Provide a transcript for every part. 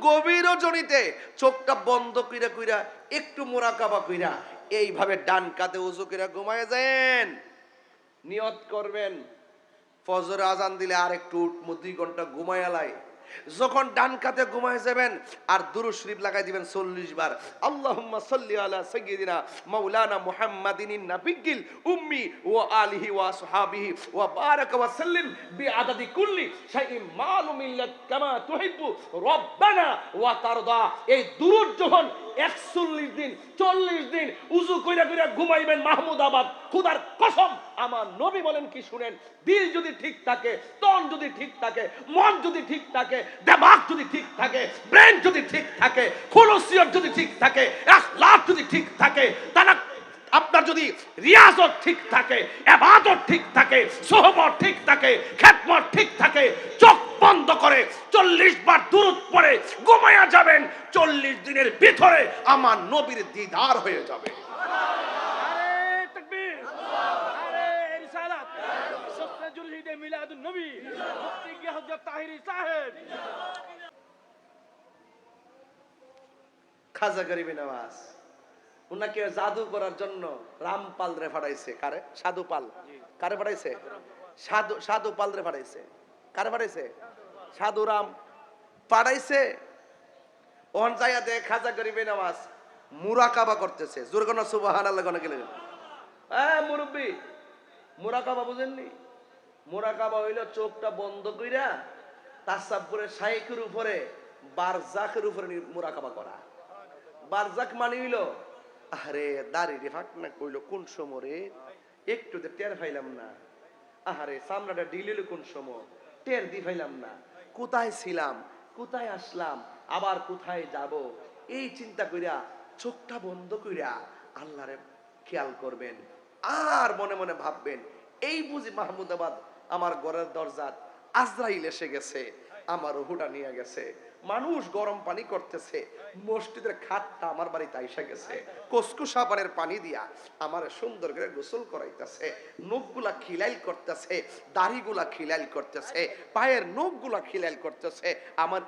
গভীর রজনীতে চোখটা বন্ধ কইরা কইরা একটু মুরাকাবা কইরা এইভাবে ডান কাতে ওযু কইরা ঘুমায় যান। নিয়ত করবেন ফজর আজান দিলে আর একটু উঠমু, 2 ঘন্টা ঘুমায়ালাই। যখন ডান কাতে ঘুমায় যাবেন আর দুরূদ শরীফ লাগাই দিবেন 40 বার। আল্লাহুম্মা সাল্লি আলা সাইয়্যিদিনা মাওলানা মুহাম্মাদিন নাবিয়্যিল উম্মি ওয়া আলিহি ওয়া আসহাবিহি ওয়া বারাকা ওয়া সাল্লিম বিআদাদি কুল্লি শাইইন মালুমিন লাক কামা তুহিব্বু রব্বানা ওয়া তারদা। এই দুরূদ যখন 41 দিন 40 দিন উযু কইরা কইরা ঘুমাইবেন মাহমুদাবাদ, খোদার কসম আমার নবী বলেন কি শুনেন, দিল যদি ঠিক থাকে, তন যদি ঠিক থাকে, মন যদি ঠিক থাকে, দিমাগ যদি ঠিক থাকে, ব্রেন যদি ঠিক থাকে, খুলুসিয়ত যদি ঠিক থাকে, আখলাক যদি ঠিক থাকে, তাহলে আপনার যদি রিয়াজত ঠিক থাকে, ইবাদত ঠিক থাকে, সোহবত ঠিক থাকে, খেদমত ঠিক থাকে, চোখ বন্ধ করে 40 বার দুরূদ পড়ে ঘুমায়া যাবেন, 40 দিনের ভিতরে আমার নবীর দিদার হয়ে যাবে। খাজা গরিব নওয়াজ উনাকে জাদু করার জন্য রামপাল রে পাঠাইছে। কারে? সাধু পাল। কারে পাঠাইছে? সাধু পাল রে পাঠাইছে। কারে পাঠাইছে? সাধু রাম পাঠাইছে। ওখান যাইয়া দেখ খাজা গরিব নওয়াজ মুরাকাবা করতেছে। জোরে কোন সুবহানাল্লাহ কোন গেলেন? মুরব্বি, মুরাকাবা বুঝেননি? মুরাকাবা হইল চোখটা বন্ধ কইরা তাসাব্বুরের শাইখের উপরে বারজাখের উপরে মুরাকাবা করা। বারজাক মানে হইল আরে দাড়ি রে ফাঁক না কইলো কোন সমরে একটু টের পাইলাম না, আহারে চামড়াটা ঢিলিল কোন সময় টের দি পাইলাম না, কোথায় ছিলাম, কোথায় আসলাম, আবার কোথায় যাব, এই চিন্তা কইরা চোখটা বন্ধ কইরা আল্লাহরে খেয়াল করবেন। আর মনে মনে ভাববেন এই বুঝি মাহমুদাবাদ আমার ঘরের দরজাত আজরাইল এসে গেছে, আমার রুহুটা নিয়ে গেছে। মানুষ গরম পানি করতেছে, মসজিদের খাটটা আমার বাড়িতে আইসা গেছে, কসকু সাবানের পানি দিয়া আমার সুন্দর করে গোসল করাইতেছে, নখগুলা খিলাইল করতেছে, দাড়িগুলা খিলাইল করতেছে, পায়ের নখগুলা খিলাইল করতেছে।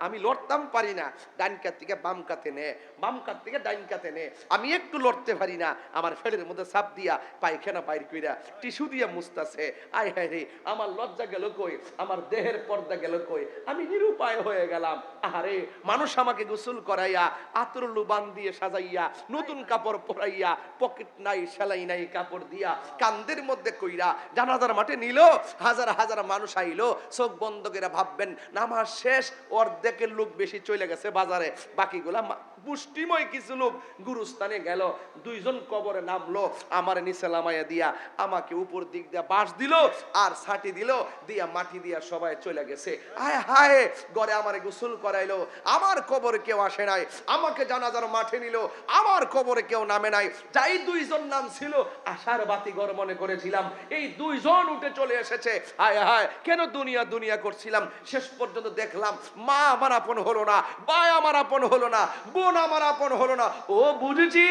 আমি লড়তাম পারি না, ডান কাত থেকে বাম কাতে নে, বাম কাত থেকে ডাইন কাতে নে, আমি একটু লড়তে পারি না, আমার ফেলের মধ্যে চাপ দিয়া পায়খানা বাইর কইরা টিস্যু দিয়া মুছতাছে। আয় হায় রে, আমার লজ্জা গেল কই, আমার দেহের পর্দা গেল কই, আমি নিরুপায় হয়ে গেলাম। আহারে মানুষ আমাকে গোসল করাইয়া আতর লুবান দিয়ে সাজাইয়া নতুন কাপড় পরাইয়া পকেট নাই সেলাই নাই কাপড় দিয়া কান্দের মধ্যে কইরা জানাজার মাঠে নিল, হাজার হাজার মানুষ আইলো, চোখ বন্ধ করে ভাববেন নামাজ শেষ, অর্ধেকের লোক বেশি চলে গেছে বাজারে, বাকিগুলা পুষ্টিময় কিছু লোক গুরুস্থানে গেল। 2 জন কবরে নামলো, আমার নিচে লামাইয়া দিয়া আমাকে উপর দিক দিয়া বাঁশ দিল আর ছাটি দিল, দিয়া মাটি দিয়া সবাই চলে গেছে। হায় হায়, ঘরে আমারে গোসল করাইলো, আমার কবরে কেউ আসে নাই, আমাকে জানাজার মাঠে নিল, আমার কবরে কেউ নামে নাই। যাই 2 জন নাম ছিল আশার বাতি ঘর মনে করেছিলাম, এই 2 জন উঠে চলে এসেছে। হায় হায়, কেন দুনিয়া দুনিয়া করছিলাম, শেষ পর্যন্ত দেখলাম মা আমার আপন হলো না, ভাই আমার আপন হলো না, বোন আমার আপন হলো না। ও বুঝেছি,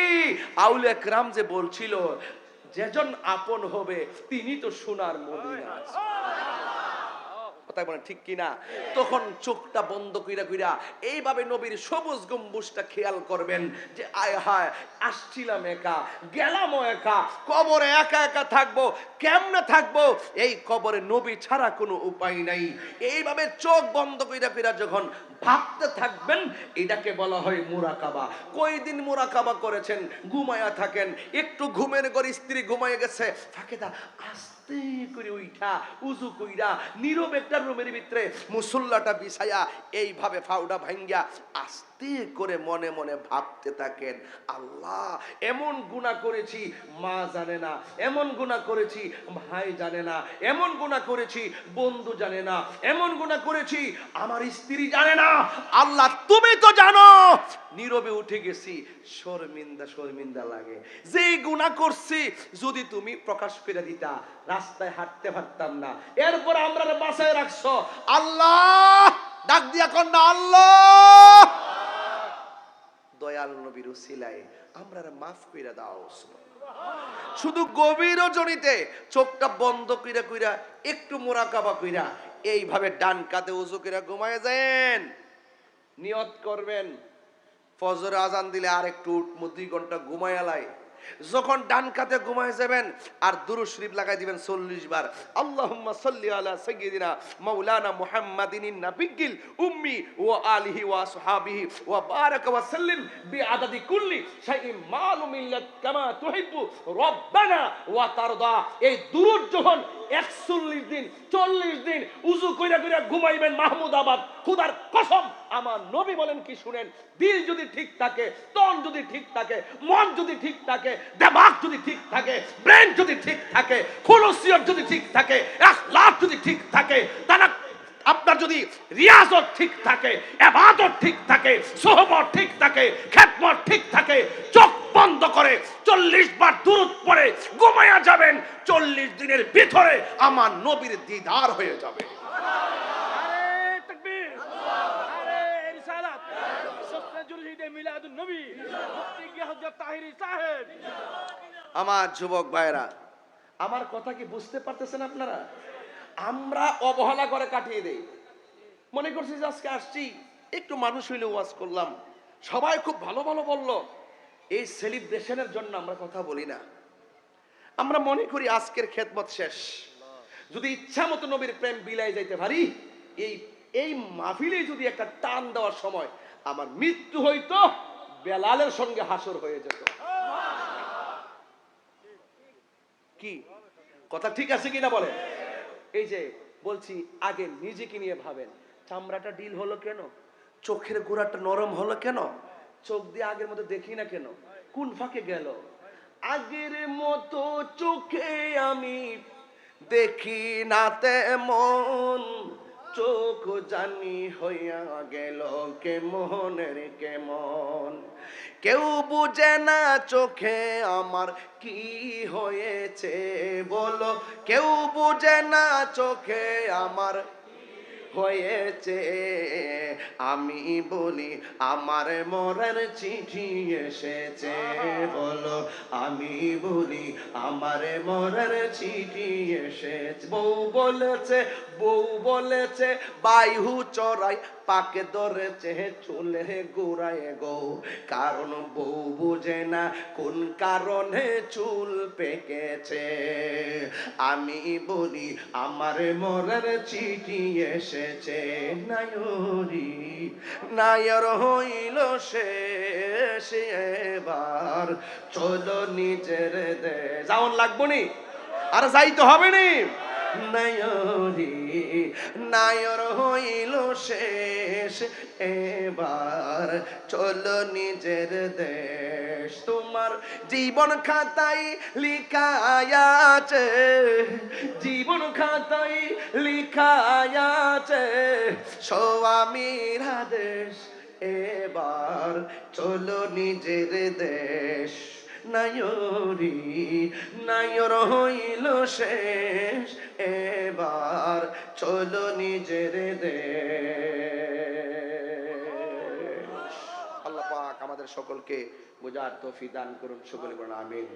আউলিয়া কেরাম যে বলছিল যেজন আপন হবে তিনি তো সোনার মদিনা আছে, তাই বলেন ঠিক কিনা? তখন চোখটা বন্ধ কইরা কইরা এইভাবে নবীর সবুজ গম্বুজটা খেয়াল করবেন যে আয় হায় আসছিলাম একা, গেলাম একা, কবরে একা একা থাকবো, কেমনে থাকবো, এই কবরে নবী ছাড়া কোনো উপায় নাই। এইভাবে চোখ বন্ধ কইরা কইরা যখন ভাবতে থাকবেন, এটাকে বলা হয় মুরাকাবা। কয়দিন মুরাকাবা করেছেন? ঘুমায়া থাকেন, একটু ঘুমের ঘরে স্ত্রী ঘুমায় গেছে, ফাঁকে দা আস্তে করে উঠা উজু কইরা নীরব একটা রুমের ভিতরে মুসল্লাটা বিছায়া এইভাবে ফাউডা ভাঙ্গিয়া আস্তে করে মনে মনে ভাবতে থাকেন, আল্লাহ এমন গুনাহ করেছি মা জানে না, এমন গুনাহ করেছি ভাই জানে না, এমন গুনাহ করেছি বন্ধু জানে না, এমন গুনাহ করেছি আমার স্ত্রী জানে না, আল্লাহ তুমি তো জানো। নীরবে উঠে গেছি, শর্মিন্দা শর্মিন্দা লাগে, যেই গুনাহ করছি যদি তুমি প্রকাশ করে দিতা রাস্তায় হাঁটতে পারতাম না। এরপর আমরা বাসায় রাখছো, আল্লাহ ডাক দিয়া কন্যা আল্লাহ দয়াল নবীর উসিলায় আমরা মাফ কইরা দাও। শুধু গভীর রজনীতে চোখটা বন্ধ কইরা কইরা একটু মুরাকাবা কইরা এইভাবে ডান কাতে ওযু কইরা ঘুমায় যান। নিয়ত করবেন ফজরে আজান দিলে আর একটু উঠবো, 2 ঘন্টা ঘুমায়ালাই। যখন ডান কাতে ঘুমায় যাবেন আর দুরূদ শরীফ লাগাই দিবেন 40 বার। আল্লাহুম্মা সাল্লি আলা সাইয়্যিদিনা মাওলানা মুহাম্মাদিন নাবিয়্যিল উম্মি ওয়া আলিহি ওয়া আসহাবিহি ওয়া বারাকা ওয়া সাল্লিম বিআদাদি কুল্লি শাইইন মালুমিন লাক কামা তুহিব্বু রব্বানা ওয়া তারদা। এই দুরূদ যখন 41 দিন 40 দিন উযু কইরা কইরা ঘুমাইবেন মাহমুদাবাদ, খোদার কসম আমার নবী বলেন কি শুনেন, দিল যদি ঠিক থাকে, তন যদি ঠিক থাকে, মন যদি ঠিক থাকে, দিমাগ যদি ঠিক থাকে, ব্রেন যদি ঠিক থাকে, খুলুসিয়ত যদি ঠিক থাকে, আখলাক যদি ঠিক থাকে, তানা আপনার যদি রিয়াজত ঠিক থাকে, ইবাদত ঠিক থাকে, সুহবত ঠিক থাকে, খেদমত ঠিক থাকে, চোখ বন্ধ করে 40 বার দুরূদ পড়ে ঘুমায়া যাবেন, 40 দিনের ভিতরে আমার নবীর দিদার হয়ে যাবে। আমার যুবক ভাইরা, আমার কথা কি বুঝতে পারতেছেন আপনারা? আমরা অবহেলা করে কাটিয়ে দেই, মনে করছি যে আজকে আসছি একটু মানুষ হইলে ওয়াজ করলাম, সবাই খুব ভালো ভালো বলল, এই সেলিব্রেশনের জন্য আমরা কথা বলি না। আমরা মনে করি আজকের খেদমত শেষ, যদি ইচ্ছা মতো নবীর প্রেম বিলাই যাইতে পারি, এই মাহফিলে যদি একটা টান দেওয়ার সময় আমার মৃত্যু হইতো, বেলালের সঙ্গে হাসর হয়ে যেত। কি কথা ঠিক আছে কিনা বলেন? এই যে বলছি, আগে নিজেকে নিয়ে ভাবেন, চামড়াটা ডিল হলো কেন? চোখের গোড়াটা নরম হলো কেন? চোখ দিয়ে আগের মতো দেখি না কেন? কোন ফাঁকে গেল? আগের মতো চোখে আমি দেখি না তেমন, চোখ জানি হইয়া গেল কেমনের কেমন। কেউ বুঝে না চোখে আমার কি হয়েছে বলো, কেউ বুঝে না চোখে আমার হয়েছে। আমি বলি আমার মরার চিঠি এসেছে বলো, আমি বলি আমার মরার চিঠি এসেছে। বউ বলেছে বাইহু চড়াই পাকে ধরেছে চুলে গোড়ায় গো, কারণ বউ বুঝে না কোন কারণে চুল পেকেছে। আমি বলি আমার মরার চিঠি এসেছে, নায়রি নায়র হইল শেষ, এবার চলো নিজের দেশ। যাওন লাগবো নি, আর যাইতে হবে নি। নায়রি নায়র হইল শেষ, এবার চলো নিজের দেশ। তোমার জীবন খাতায় লিখা আছে, জীবন খাতায় লিখা আছে স্বামীর আদেশ, এবার চলো নিজের দেশ। নায়রি নায়র হইল শেষ, এবার চলো নিজের দেশ। আল্লাহ পাক আমাদের সকলকে বোঝার তৌফিক দান করুন, সকলে বলুন আমিন।